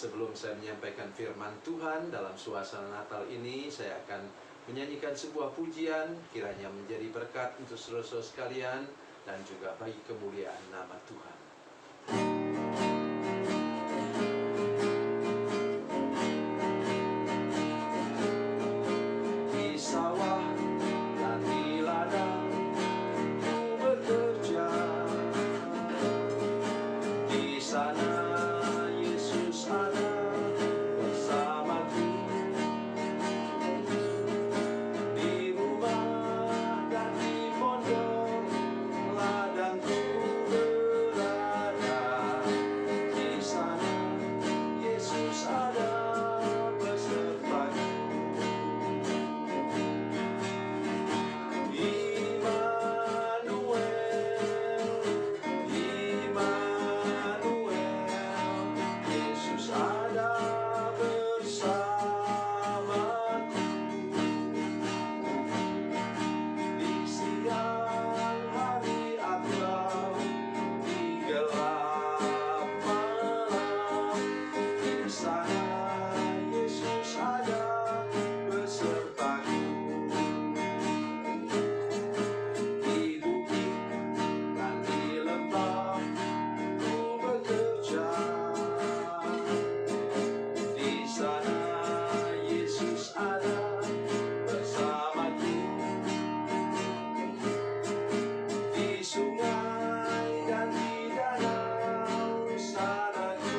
Sebelum saya menyampaikan firman Tuhan dalam suasana Natal ini, saya akan menyanyikan sebuah pujian, kiranya menjadi berkat untuk saudara-saudara sekalian dan juga bagi kemuliaan nama Tuhan. Di sawah dan di ladang ku bekerja, di sana Yesus ada bersamaku. Di rumah dan di pondok ladangku berada, di sana Yesus ada besertaku. Yesus ada bersamaku. Di siang hari atau di gelap malam, di sana Yesus ada besertaku. Di bukit dan di lembah ku bekerja, di sana Yesus ada bersamaku. Di sungai dan di danau sana ku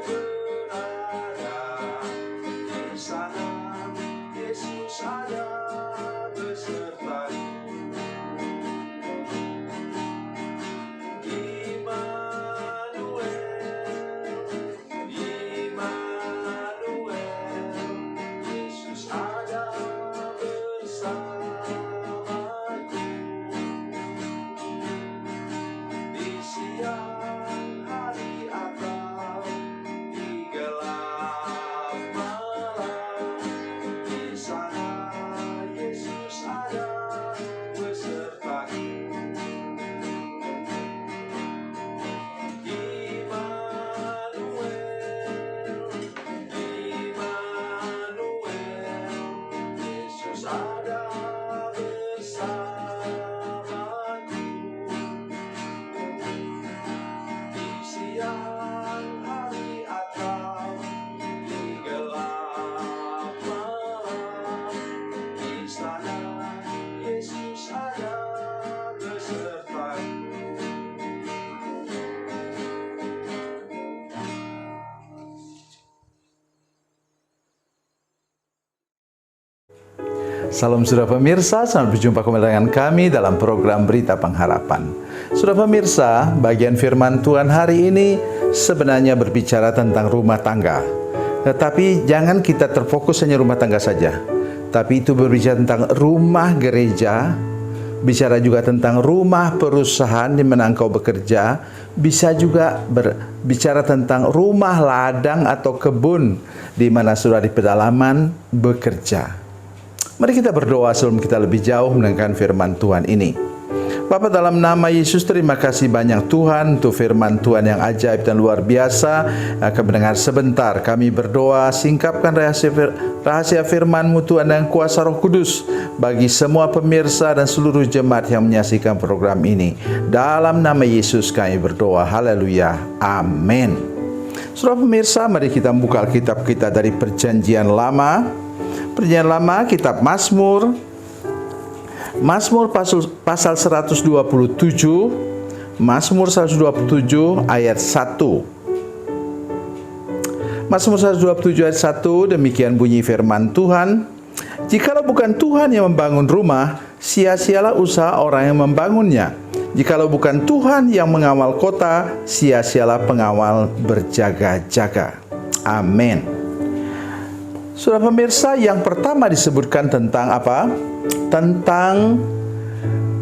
berada, di sana Yesus ada besertaku. Yesus ada bersamaku. Di siang hari atau di gelap malam, di sana Yesus ada besertaku. Yesus ada bersamaku. Di siang hari atau di gelap malam, di sana Yesus ada besertaku. Salam saudara pemirsa, selamat berjumpa kembali dengan kami dalam program Berita Pengharapan. Saudara pemirsa, bagian firman Tuhan hari ini sebenarnya berbicara tentang rumah tangga. Tetapi jangan kita terfokus hanya rumah tangga saja. Tapi itu berbicara tentang rumah gereja, bicara juga tentang rumah perusahaan di mana engkau bekerja, bisa juga berbicara tentang rumah ladang atau kebun di mana saudara di pedalaman bekerja. Mari kita berdoa sebelum kita lebih jauh mendengarkan firman Tuhan ini. Bapa, dalam nama Yesus, terima kasih banyak Tuhan untuk firman Tuhan yang ajaib dan luar biasa. Akan mendengar sebentar, kami berdoa, singkapkan rahasia firman-Mu Tuhan dan kuasa Roh Kudus bagi semua pemirsa dan seluruh jemaat yang menyaksikan program ini. Dalam nama Yesus kami berdoa, haleluya, amin. Saudara pemirsa, mari kita buka Alkitab kita dari Perjanjian Lama. Perjanjian Lama, kitab Mazmur pasal 127, Mazmur 127 ayat 1. Mazmur 127 ayat 1, demikian bunyi firman Tuhan. Jikalau bukan Tuhan yang membangun rumah, sia-sialah usaha orang yang membangunnya. Jikalau bukan Tuhan yang mengawal kota, sia-sialah pengawal berjaga-jaga. Amin. Saudara pemirsa, yang pertama disebutkan tentang apa? Tentang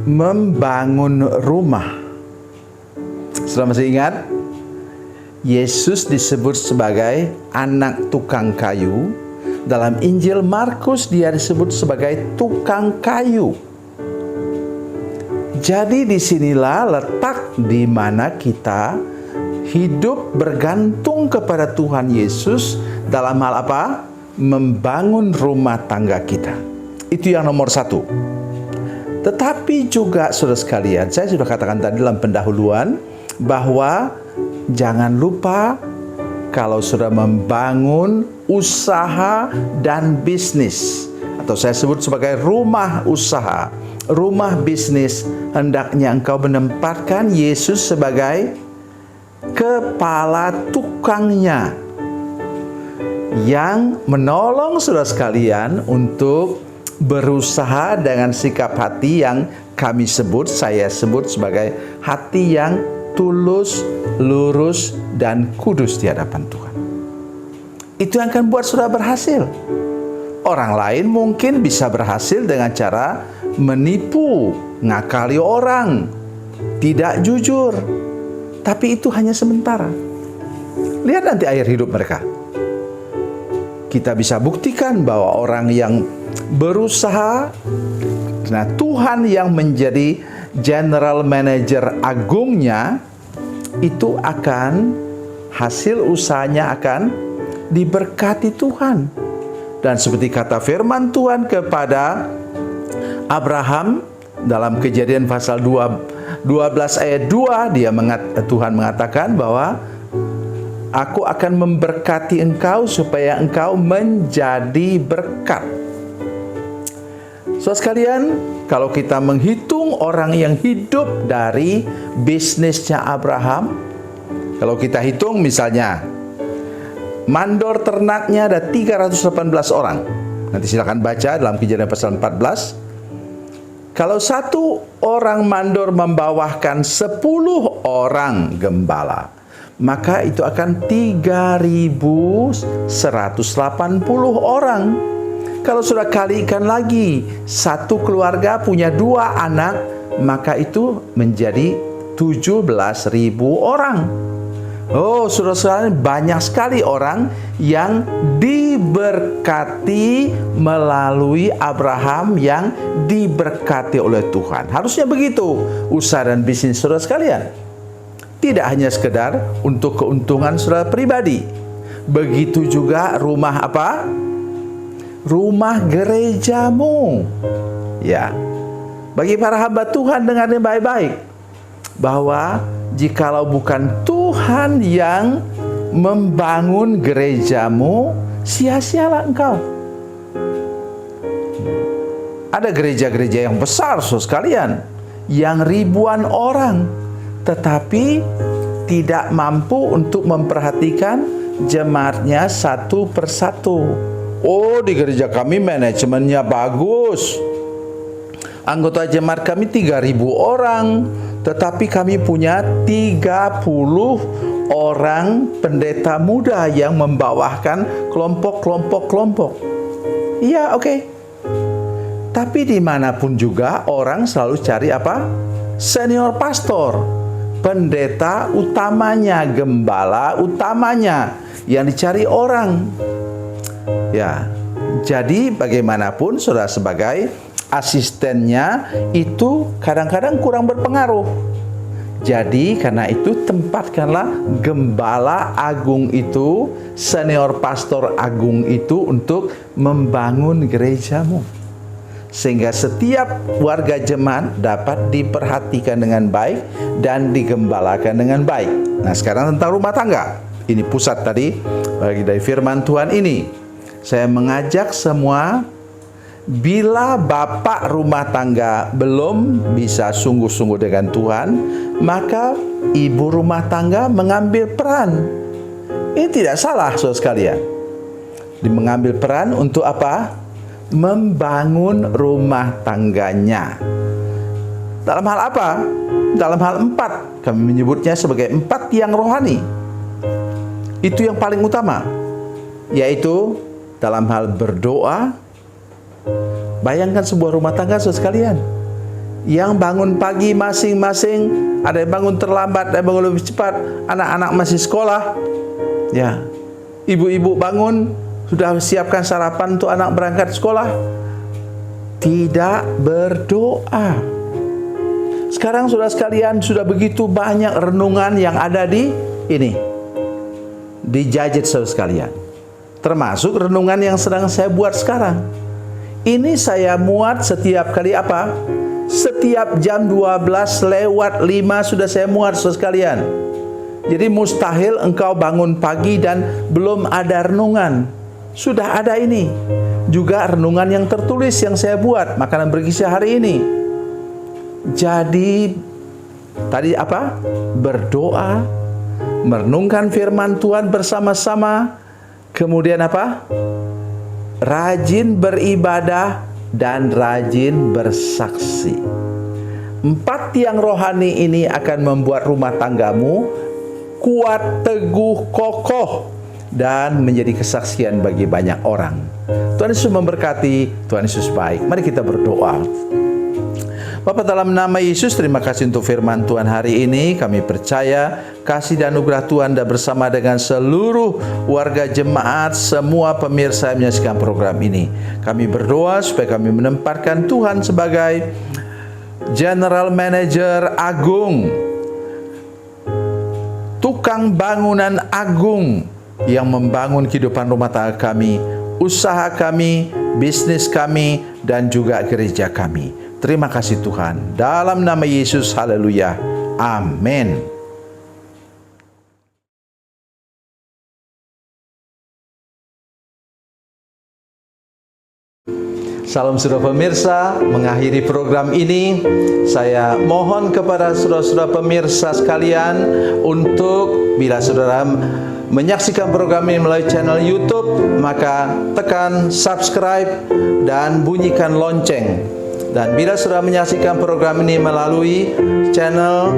membangun rumah. Saudara masih ingat? Yesus disebut sebagai anak tukang kayu. Dalam Injil Markus dia disebut sebagai tukang kayu. Jadi disinilah letak di mana kita hidup bergantung kepada Tuhan Yesus dalam hal apa? Membangun rumah tangga kita. Itu yang nomor satu. Tetapi juga saudara sekalian, saya sudah katakan tadi dalam pendahuluan bahwa jangan lupa kalau sudah membangun usaha dan bisnis, atau saya sebut sebagai rumah usaha, rumah bisnis, hendaknya engkau menempatkan Yesus sebagai kepala tukangnya yang menolong saudara sekalian untuk berusaha dengan sikap hati yang saya sebut sebagai hati yang tulus, lurus, dan kudus di hadapan Tuhan. Itu yang akan buat saudara berhasil. Orang lain mungkin bisa berhasil dengan cara menipu, ngakali orang, tidak jujur. Tapi itu hanya sementara. Lihat nanti akhir hidup mereka. Kita bisa buktikan bahwa orang yang berusaha, nah Tuhan yang menjadi general manager agungnya, itu akan hasil usahanya akan diberkati Tuhan. Dan seperti kata firman Tuhan kepada Abraham dalam Kejadian pasal 12 ayat 2, Tuhan mengatakan bahwa aku akan memberkati engkau supaya engkau menjadi berkat. Saudara sekalian, kalau kita menghitung orang yang hidup dari bisnisnya Abraham, kalau kita hitung misalnya mandor ternaknya ada 318 orang. Nanti silakan baca dalam Kejadian pasal 14. Kalau satu orang mandor membawahkan 10 orang gembala, maka itu akan 3.180 orang. Kalau sudah kalikan lagi, satu keluarga punya 2 anak, maka itu menjadi 17.000 orang. Oh, saudara-saudara, banyak sekali orang yang diberkati melalui Abraham yang diberkati oleh Tuhan. Harusnya begitu usaha dan bisnis saudara sekalian. Tidak hanya sekedar untuk keuntungan saudara pribadi. Begitu juga rumah apa? Rumah gerejamu. Ya. Bagi para hamba Tuhan, dengar ini baik-baik. Bahwa jikalau bukan Tuhan yang membangun gerejamu, sia-sialah engkau. Ada gereja-gereja yang besar, saudara sekalian, yang ribuan orang, tetapi tidak mampu untuk memperhatikan jemaatnya satu persatu. Oh, di gereja kami manajemennya bagus, anggota jemaat kami 3.000 orang, tetapi kami punya 30 orang pendeta muda yang membawakan kelompok. Iya, oke. Tapi dimanapun juga orang selalu cari apa? Senior pastor, pendeta utamanya, gembala utamanya, yang dicari orang. Ya, jadi bagaimanapun saudara sebagai asistennya itu kadang-kadang kurang berpengaruh. Jadi karena itu tempatkanlah gembala agung itu, senior pastor agung itu untuk membangun gerejamu. Sehingga setiap warga jemaat dapat diperhatikan dengan baik dan digembalakan dengan baik. Nah, sekarang tentang rumah tangga. Ini pusat tadi bagi dari firman Tuhan ini. Saya mengajak semua, bila bapak rumah tangga belum bisa sungguh-sungguh dengan Tuhan, maka ibu rumah tangga mengambil peran. Ini tidak salah, saudara sekalian. Mengambil peran untuk apa? Membangun rumah tangganya. Dalam hal apa? Dalam hal 4. Kami menyebutnya sebagai 4 tiang rohani. Itu yang paling utama, yaitu dalam hal berdoa. Bayangkan sebuah rumah tangga saudara sekalian, yang bangun pagi masing-masing, ada yang bangun terlambat, ada yang bangun lebih cepat, anak-anak masih sekolah. Ya, ibu-ibu bangun, sudah siapkan sarapan untuk anak berangkat sekolah, tidak berdoa. Sekarang saudara sekalian, sudah begitu banyak renungan yang ada di ini di gadget saudara sekalian. Termasuk renungan yang sedang saya buat sekarang. Ini saya muat setiap kali apa? Setiap jam 12:05 sudah saya muat saudara sekalian. Jadi mustahil engkau bangun pagi dan belum ada renungan. Sudah ada ini. Juga renungan yang tertulis yang saya buat, makanan bergizi hari ini. Jadi tadi apa? Berdoa, merenungkan firman Tuhan bersama-sama. Kemudian apa? Rajin beribadah dan rajin bersaksi. 4 tiang rohani ini akan membuat rumah tanggamu kuat, teguh, kokoh, dan menjadi kesaksian bagi banyak orang. Tuhan Yesus memberkati, Tuhan Yesus baik. Mari kita berdoa. Bapa, dalam nama Yesus, terima kasih untuk firman Tuhan hari ini. Kami percaya kasih dan anugerah Tuhan dan bersama dengan seluruh warga jemaat, semua pemirsa yang menyaksikan program ini. Kami berdoa supaya kami menempatkan Tuhan sebagai General Manager agung, tukang bangunan agung yang membangun kehidupan rumah tangga kami, usaha kami, bisnis kami, dan juga gereja kami. Terima kasih Tuhan. Dalam nama Yesus, haleluya. Amin. Salam saudara pemirsa, mengakhiri program ini, saya mohon kepada saudara-saudara pemirsa sekalian untuk bila saudara menyaksikan program ini melalui channel YouTube, maka tekan subscribe dan bunyikan lonceng. Dan bila sudah menyaksikan program ini melalui channel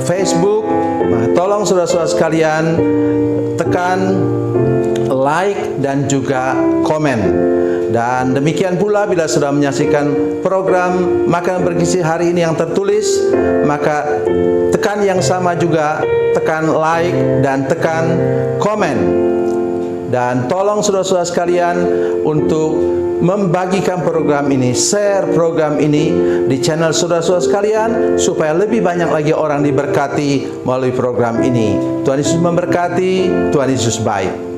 Facebook, tolong saudara-saudara sekalian tekan like dan juga komen. Dan demikian pula bila sudah menyaksikan program Makanan Bergizi hari ini yang tertulis, maka tekan yang sama juga, tekan like dan tekan komen. Dan tolong saudara-saudara sekalian untuk membagikan program ini, share program ini di channel saudara-saudara sekalian, supaya lebih banyak lagi orang diberkati melalui program ini. Tuhan Yesus memberkati, Tuhan Yesus baik.